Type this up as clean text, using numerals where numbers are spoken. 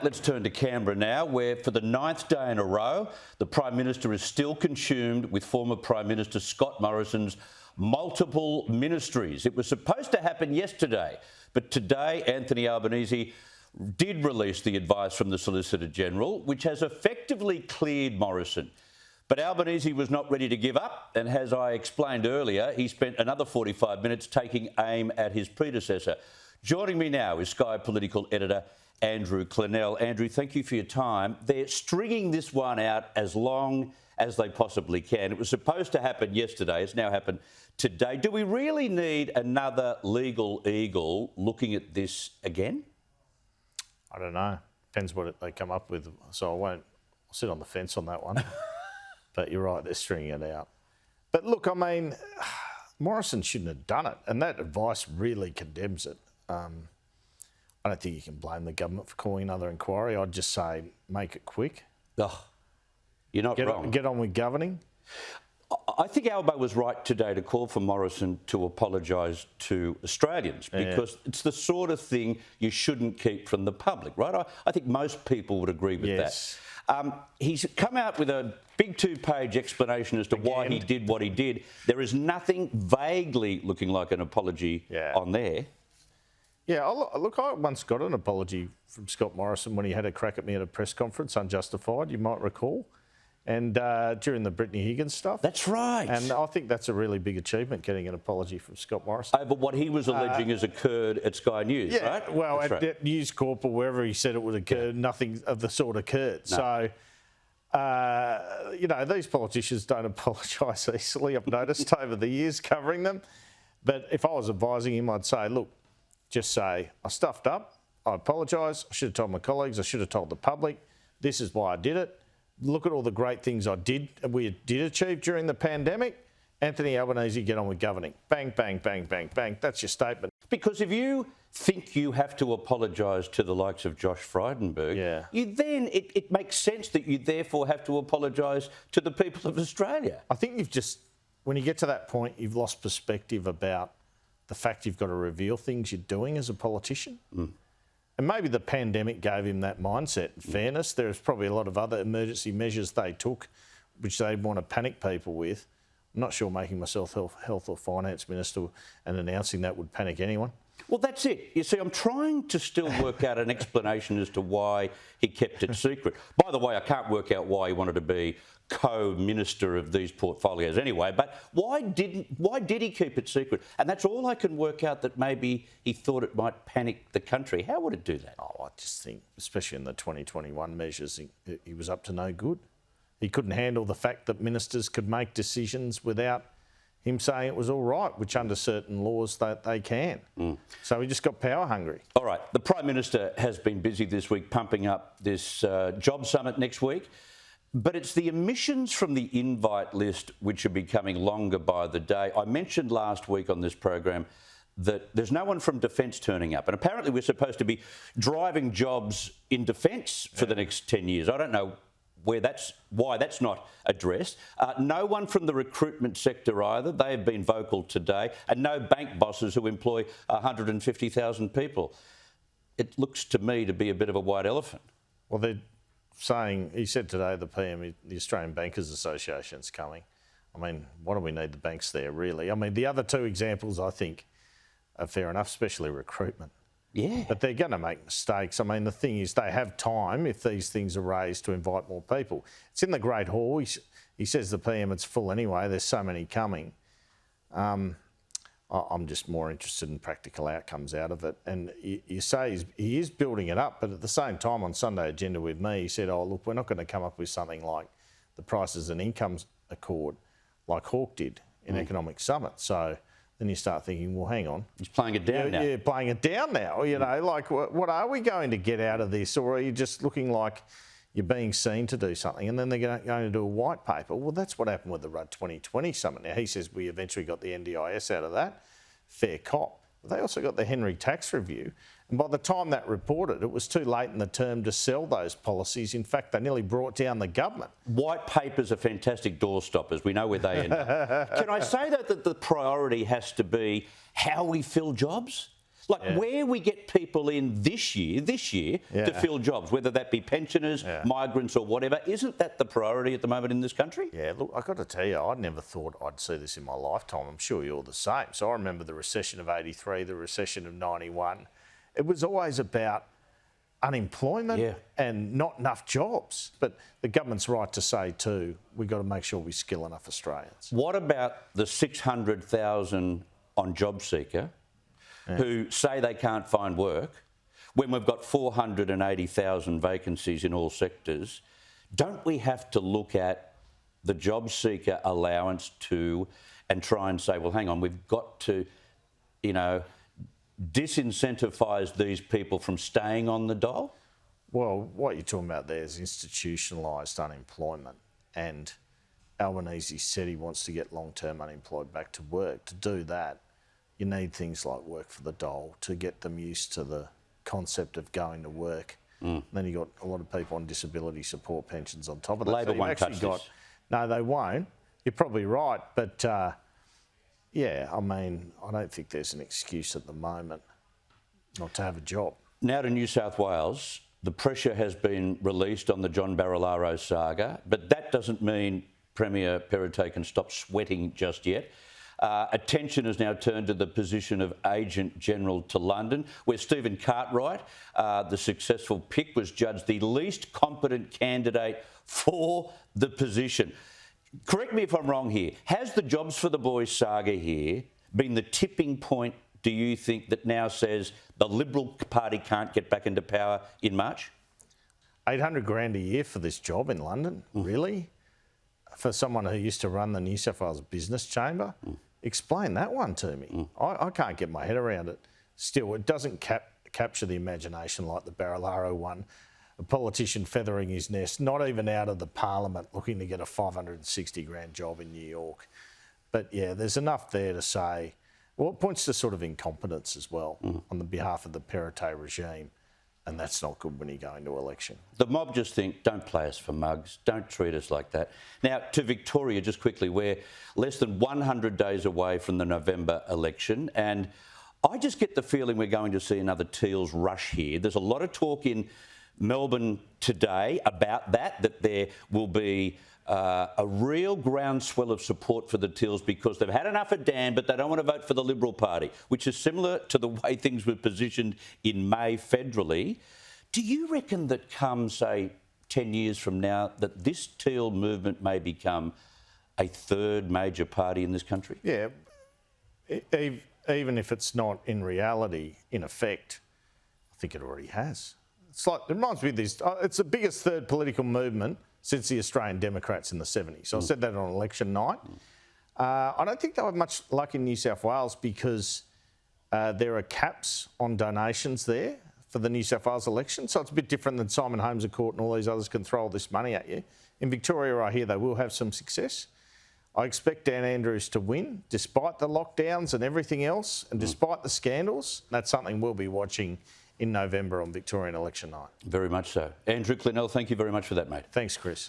Let's turn to Canberra now, where for the 9th day in a row, the Prime Minister is still consumed with former Prime Minister Scott Morrison's multiple ministries. It was supposed to happen yesterday, but today Anthony Albanese did release the advice from the Solicitor-General, which has effectively cleared Morrison. But Albanese was not ready to give up, and as I explained earlier, he spent another 45 minutes taking aim at his predecessor. Joining me now is Sky Political Editor Andrew Clennell. Andrew, thank you for your time. They're stringing this one out as long as they possibly can. It was supposed to happen yesterday. It's now happened today. Do we really need another legal eagle looking at this again? I don't know. Depends what they come up with. So I'll sit on the fence on that one. But you're right, they're stringing it out. But look, I mean, Morrison shouldn't have done it. And that advice really condemns it. I don't think you can blame the government for calling another inquiry. I'd just say make it quick. Oh, you're not wrong. Get on with governing. I think Albo was right today to call for Morrison to apologise to Australians because it's the sort of thing you shouldn't keep from the public, right? I think most people would agree with that. He's come out with a big 2-page explanation as to why he did what he did. There is nothing vaguely looking like an apology on there. Yeah, look, I once got an apology from Scott Morrison when he had a crack at me at a press conference, unjustified, you might recall, and during the Brittany Higgins stuff. That's right. And I think that's a really big achievement, getting an apology from Scott Morrison. Over what he was alleging has occurred at Sky News, right? Well, at News Corp or wherever he said it would occur, nothing of the sort occurred. No. So, you know, these politicians don't apologise easily, I've noticed over the years covering them. But if I was advising him, I'd say, look, just say, I stuffed up, I apologise, I should have told my colleagues, I should have told the public, this is why I did it. Look at all the great things we did achieve during the pandemic. Anthony Albanese, get on with governing. Bang, bang, bang, bang, bang. That's your statement. Because if you think you have to apologise to the likes of Josh Frydenberg, it makes sense that you therefore have to apologise to the people of Australia. I think when you get to that point, you've lost perspective about the fact you've got to reveal things you're doing as a politician. And maybe the pandemic gave him that mindset. In fairness, there's probably a lot of other emergency measures they took which they want to panic people with. I'm not sure making myself health or finance minister and announcing that would panic anyone. Well, that's it. You see, I'm trying to still work out an explanation as to why he kept it secret. By the way, I can't work out why he wanted to be co-minister of these portfolios anyway, but why did he keep it secret? And that's all I can work out, that maybe he thought it might panic the country. How would it do that? Oh, I just think, especially in the 2021 measures, he was up to no good. He couldn't handle the fact that ministers could make decisions without him saying it was all right, which under certain laws that they can. So he just got power hungry. All right, the Prime Minister has been busy this week pumping up this job summit next week, but it's the omissions from the invite list which are becoming longer by the day. I mentioned last week on this program that there's no one from Defence turning up, and apparently we're supposed to be driving jobs in Defence for the next 10 years. I don't know why that's not addressed. No one from the recruitment sector either. They have been vocal today. And no bank bosses who employ 150,000 people. It looks to me to be a bit of a white elephant. Well, they're saying, he said today, the PM, the Australian Bankers Association's coming. I mean, why do we need the banks there, really? I mean, the other two examples, I think, are fair enough, especially recruitment. Yeah. But they're going to make mistakes. I mean, the thing is, they have time, if these things are raised, to invite more people. It's in the Great Hall. He says the PM, it's full anyway. There's so many coming. I'm just more interested in practical outcomes out of it. And you say he is building it up, but at the same time, on Sunday Agenda with me, he said, oh, look, we're not going to come up with something like the Prices and Incomes Accord like Hawke did in Economic Summit. So then you start thinking, well, hang on. He's playing it down now. Yeah, playing it down now. You know, like, what are we going to get out of this? Or are you just looking like you're being seen to do something and then they're going to do a white paper? Well, that's what happened with the Rudd 2020 summit. Now, he says we eventually got the NDIS out of that. Fair cop. But they also got the Henry Tax Review. And by the time that reported, it was too late in the term to sell those policies. In fact, they nearly brought down the government. White papers are fantastic door stoppers. We know where they end up. Can I say that the priority has to be how we fill jobs? Like where we get people in this year to fill jobs, whether that be pensioners, migrants or whatever, isn't that the priority at the moment in this country? Yeah, look, I've got to tell you, I never thought I'd see this in my lifetime. I'm sure you're the same. So I remember the recession of 83, the recession of 91. It was always about unemployment and not enough jobs. But the government's right to say too, we've got to make sure we skill enough Australians. What about the 600,000 on JobSeeker who say they can't find work when we've got 480,000 vacancies in all sectors? Don't we have to look at the JobSeeker allowance too and try and say, well, hang on, we've got to, disincentivise these people from staying on the dole? Well, what you're talking about there is institutionalised unemployment, and Albanese said he wants to get long-term unemployed back to work. To do that, you need things like work for the dole to get them used to the concept of going to work. Then you've got a lot of people on disability support pensions on top of that. Labor won't touch this. No, they won't. You're probably right, but yeah, I mean, I don't think there's an excuse at the moment not to have a job. Now to New South Wales, the pressure has been released on the John Barilaro saga, but that doesn't mean Premier Perrottet can stop sweating just yet. Attention has now turned to the position of Agent General to London, where Stephen Cartwright, the successful pick, was judged the least competent candidate for the position. Correct me if I'm wrong here. Has the Jobs for the Boys saga here been the tipping point, do you think, that now says the Liberal Party can't get back into power in March? 800 grand a year for this job in London, really? For someone who used to run the New South Wales Business Chamber? Explain that one to me. I can't get my head around it. Still, it doesn't capture the imagination like the Barilaro one. A politician feathering his nest, not even out of the parliament, looking to get a 560 grand job in New York. But yeah, there's enough there to say, well, it points to sort of incompetence as well on the behalf of the Perrottet regime. And that's not good when you go into election. The mob just think, don't play us for mugs, don't treat us like that. Now, to Victoria, just quickly, we're less than 100 days away from the November election, and I just get the feeling we're going to see another Teals rush here. There's a lot of talk in Melbourne today about that there will be a real groundswell of support for the Teals because they've had enough of Dan, but they don't want to vote for the Liberal Party, which is similar to the way things were positioned in May federally. Do you reckon that come, say, 10 years from now, that this Teal movement may become a third major party in this country? Yeah, even if it's not in reality, in effect, I think it already has. It's like, it reminds me of this, it's the biggest third political movement since the Australian Democrats in the 70s. So I said that on election night. I don't think they'll have much luck in New South Wales because there are caps on donations there for the New South Wales election. So it's a bit different than Simon Holmes of Court and all these others can throw all this money at you. In Victoria, I hear they will have some success. I expect Dan Andrews to win, despite the lockdowns and everything else, and despite the scandals. That's something we'll be watching in November on Victorian election night. Very much so. Andrew Clennell, thank you very much for that, mate. Thanks, Chris.